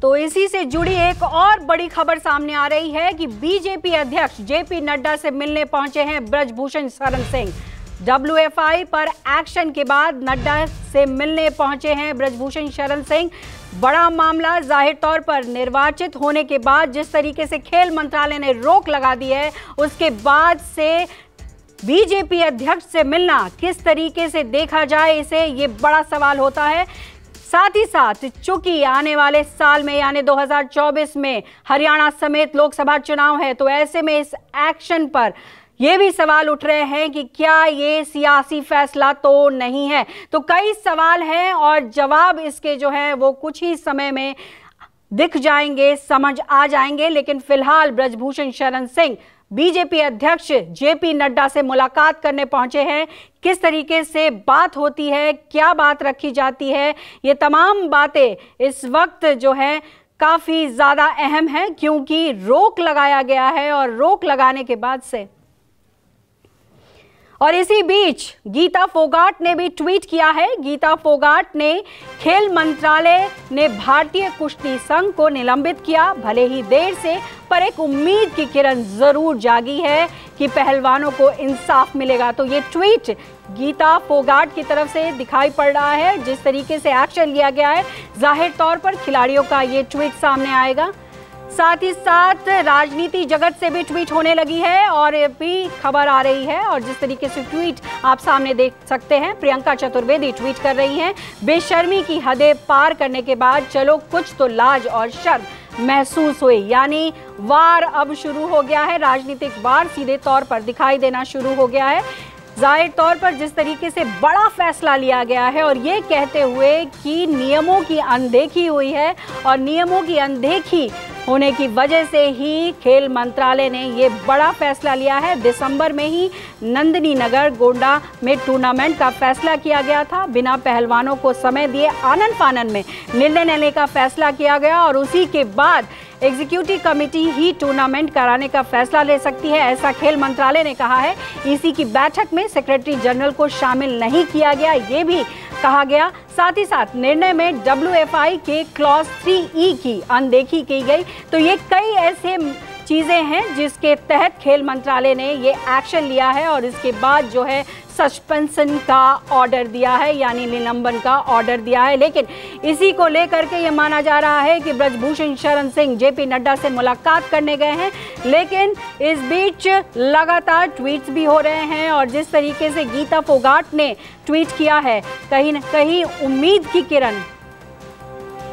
तो इसी से जुड़ी एक और बड़ी खबर सामने आ रही है कि बीजेपी अध्यक्ष जेपी नड्डा से मिलने पहुंचे हैं ब्रजभूषण शरण सिंह। WFI पर एक्शन के बाद नड्डा से मिलने पहुंचे हैं ब्रजभूषण शरण सिंह। बड़ा मामला, जाहिर तौर पर निर्वाचित होने के बाद जिस तरीके से खेल मंत्रालय ने रोक लगा दी है, उसके बाद से बीजेपी अध्यक्ष से मिलना किस तरीके से देखा जाए इसे, ये बड़ा सवाल होता है। साथ ही साथ चूंकि आने वाले साल में यानी 2024 में हरियाणा समेत लोकसभा चुनाव है, तो ऐसे में इस एक्शन पर ये भी सवाल उठ रहे हैं कि क्या ये सियासी फैसला तो नहीं है। तो कई सवाल हैं और जवाब इसके जो है वो कुछ ही समय में दिख जाएंगे, समझ आ जाएंगे। लेकिन फिलहाल ब्रजभूषण शरण सिंह बीजेपी अध्यक्ष जेपी नड्डा से मुलाकात करने पहुंचे हैं। किस तरीके से बात होती है, क्या बात रखी जाती है, ये तमाम बातें इस वक्त जो है काफी ज्यादा अहम है, क्योंकि रोक लगाया गया है और रोक लगाने के बाद से और इसी बीच गीता फोगाट ने भी ट्वीट किया है। गीता फोगाट ने खेल मंत्रालय ने भारतीय कुश्ती संघ को निलंबित किया, भले ही देर से, पर एक उम्मीद की किरण जरूर जागी है कि पहलवानों को इंसाफ मिलेगा। तो ये ट्वीट गीता फोगाट की तरफ से दिखाई पड़ रहा है। जिस तरीके से एक्शन लिया गया है, जाहिर तौर पर खिलाड़ियों का ये ट्वीट सामने आएगा। साथ ही साथ राजनीति जगत से भी ट्वीट होने लगी है और भी खबर आ रही है। और जिस तरीके से ट्वीट आप सामने देख सकते हैं, प्रियंका चतुर्वेदी ट्वीट कर रही हैं, बेशर्मी की हदें पार करने के बाद चलो कुछ तो लाज और शर्म महसूस हुई। यानी वार अब शुरू हो गया है, राजनीतिक वार सीधे तौर पर दिखाई देना शुरू हो गया है। जाहिर तौर पर जिस तरीके से बड़ा फैसला लिया गया है और ये कहते हुए कि नियमों की अनदेखी हुई है और नियमों की अनदेखी होने की वजह से ही खेल मंत्रालय ने ये बड़ा फैसला लिया है। दिसंबर में ही नंदिनी नगर गोंडा में टूर्नामेंट का फैसला किया गया था। बिना पहलवानों को समय दिए आनन फानन में निर्णय लेने का फैसला किया गया और उसी के बाद एग्जीक्यूटिव कमेटी ही टूर्नामेंट कराने का फैसला ले सकती है, ऐसा खेल मंत्रालय ने कहा है। इसी की बैठक में सेक्रेटरी जनरल को शामिल नहीं किया गया, ये भी कहा गया। साथ ही साथ निर्णय में WFI के क्लॉज 3E की अनदेखी की गई। तो ये कई ऐसे चीजें हैं जिसके तहत खेल मंत्रालय ने ये एक्शन लिया है और इसके बाद जो है सस्पेंशन का ऑर्डर दिया है, यानी निलंबन का ऑर्डर दिया है। लेकिन इसी को लेकर के ये माना जा रहा है कि ब्रजभूषण शरण सिंह जेपी नड्डा से मुलाकात करने गए हैं। लेकिन इस बीच लगातार ट्वीट्स भी हो रहे हैं और जिस तरीके से गीता फोगाट ने ट्वीट किया है, कहीं न कहीं उम्मीद की किरण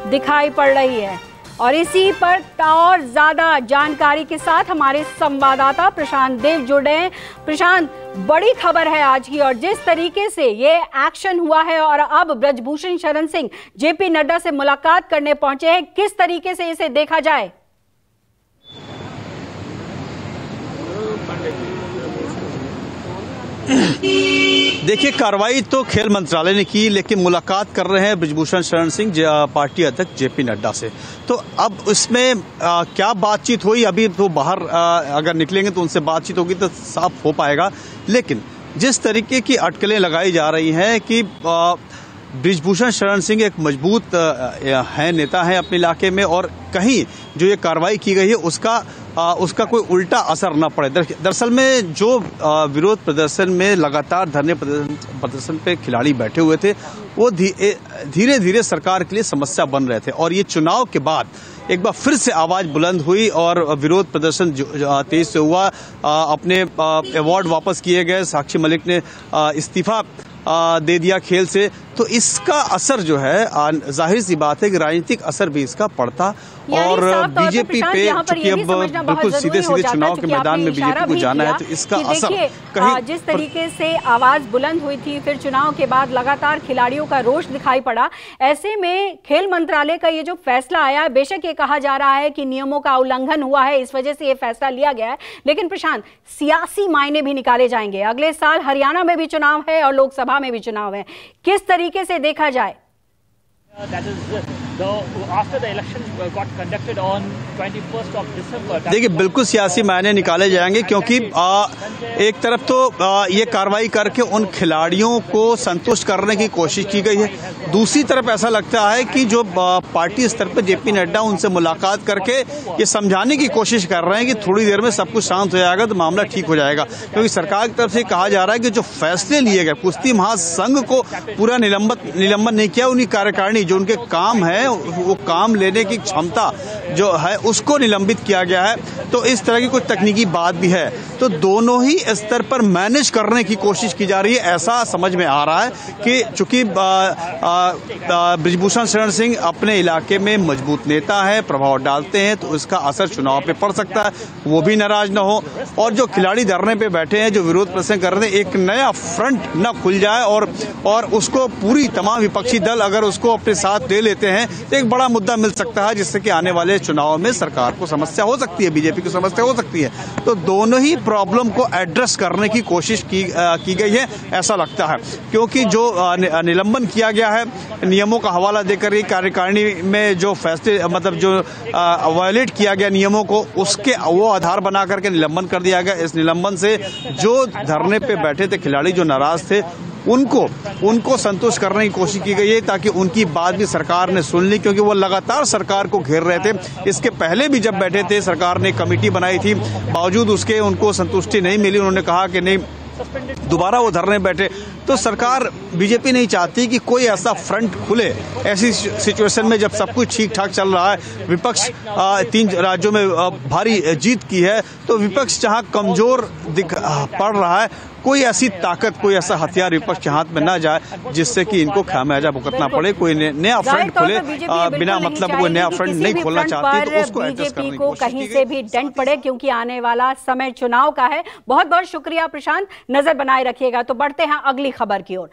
दिखाई पड़ रही है। और इसी पर और ज्यादा जानकारी के साथ हमारे संवाददाता प्रशांत देव जुड़े हैं। प्रशांत, बड़ी खबर है आज की और जिस तरीके से ये एक्शन हुआ है और अब ब्रजभूषण शरण सिंह जेपी नड्डा से मुलाकात करने पहुंचे हैं, किस तरीके से इसे देखा जाए? देखिए, कार्रवाई तो खेल मंत्रालय ने की, लेकिन मुलाकात कर रहे हैं ब्रजभूषण शरण सिंह पार्टी अध्यक्ष जेपी नड्डा से। तो अब इसमें क्या बातचीत हुई, अभी तो बाहर अगर निकलेंगे तो उनसे बातचीत होगी तो साफ हो पाएगा। लेकिन जिस तरीके की अटकलें लगाई जा रही हैं कि ब्रजभूषण शरण सिंह एक मजबूत है, नेता है अपने इलाके में, और कहीं जो ये कार्रवाई की गई है उसका कोई उल्टा असर न पड़े। दरअसल में जो विरोध प्रदर्शन में लगातार धरने प्रदर्शन पे खिलाड़ी बैठे हुए थे, वो धीरे धीरे सरकार के लिए समस्या बन रहे थे। और ये चुनाव के बाद एक बार फिर से आवाज बुलंद हुई और विरोध प्रदर्शन तेज से हुआ। अपने अवार्ड वापस किए गए, साक्षी मलिक ने इस्तीफा दे दिया खेल से। तो इसका असर जो है, जाहिर सी बात है कि राजनीतिक असर भी इसका पड़ता और बीजेपी पे, चूंकि अब बिल्कुल सीधे सीधे चुनाव के मैदान में बीजेपी को जाना है, तो इसका असर कहीं जिस तरीके से आवाज बुलंद हुई थी, फिर चुनाव के बाद लगातार खिलाड़ियों का रोष दिखाई पड़ा। ऐसे में खेल मंत्रालय का ये जो फैसला आया है, बेशक ये कहा जा रहा है कि नियमों का उल्लंघन हुआ है, इस वजह से ये फैसला लिया गया है, लेकिन प्रशांत, सियासी मायने भी निकाले जाएंगे। अगले साल हरियाणा में भी चुनाव है और लोकसभा में भी चुनाव है, किस तरीके से देखा जाए? after the election got conducted on 21st of December. देखिए बिल्कुल सियासी मायने निकाले जाएंगे, क्योंकि एक तरफ तो ये कार्रवाई करके उन खिलाड़ियों को संतुष्ट करने की कोशिश की गई है, दूसरी तरफ ऐसा लगता है कि जो पार्टी स्तर पर जेपी नड्डा उनसे मुलाकात करके ये समझाने की कोशिश कर रहे हैं कि थोड़ी देर में सब कुछ शांत हो जाएगा तो मामला ठीक हो जाएगा। क्योंकि सरकार की तरफ से कहा जा रहा है कि जो फैसले लिए गए, कुश्ती महासंघ को पूरा निलंबन नहीं किया, उनकी कार्यकारिणी जो उनके काम है वो काम लेने की क्षमता जो है उसको निलंबित किया गया है। तो इस तरह की कुछ तकनीकी बात भी है, तो दोनों ही स्तर पर मैनेज करने की कोशिश की जा रही है। ऐसा समझ में आ रहा है कि चूंकि बृजभूषण शरण सिंह अपने इलाके में मजबूत नेता है, प्रभाव डालते हैं, तो इसका असर चुनाव पे पड़ सकता है, वो भी नाराज न हो। और जो खिलाड़ी धरने पे बैठे हैं, जो विरोध प्रदर्शन कर रहे हैं, एक नया फ्रंट न खुल जाए और उसको पूरी तमाम विपक्षी दल अगर उसको अपने साथ ले लेते हैं तो एक बड़ा मुद्दा मिल सकता है, जिससे कि आने वाले चुनाव में सरकार को समस्या हो सकती है, बीजेपी की समस्या हो सकती है। तो दोनों ही प्रॉब्लम को एड्रेस करने की कोशिश की गई है ऐसा लगता है, क्योंकि जो निलंबन किया गया है, नियमों का हवाला देकर ये कार्यकारिणी में जो फैसले मतलब जो वायलेट किया गया नियमों को, उसके वो आधार बना करके निलंबन कर दिया गया। इस निलंबन से जो धरने पे बैठे थे खिलाड़ी, जो नाराज थे, उनको संतुष्ट करने की कोशिश की गई है, ताकि उनकी बात भी सरकार ने सुन ली, क्योंकि वो लगातार सरकार को घेर रहे थे। इसके पहले भी जब बैठे थे, सरकार ने कमेटी बनाई थी, बावजूद उसके उनको संतुष्टि नहीं मिली, उन्होंने कहा कि नहीं दोबारा वो धरने बैठे। तो सरकार बीजेपी नहीं चाहती कि कोई ऐसा फ्रंट खुले ऐसी सिचुएशन में, जब सब कुछ ठीक ठाक चल रहा है, विपक्ष 3 राज्यों में भारी जीत की है, तो विपक्ष जहां कमजोर पड़ रहा है, कोई ऐसी ताकत, कोई ऐसा हथियार विपक्ष के हाथ में ना जाए जिससे कि इनको खामियाजा भुगतना पड़े। कोई नया फ्रंट खुले बिना मतलब कोई नया फ्रंट नहीं खोलना चाहती, तो उसको एडजस्ट करने की कोशिश की गई। कहीं से भी डंड पड़े, क्योंकि आने वाला समय चुनाव का है। बहुत बहुत शुक्रिया प्रशांत, नजर बनाए रखिएगा। तो बढ़ते हैं अगली खबर की ओर।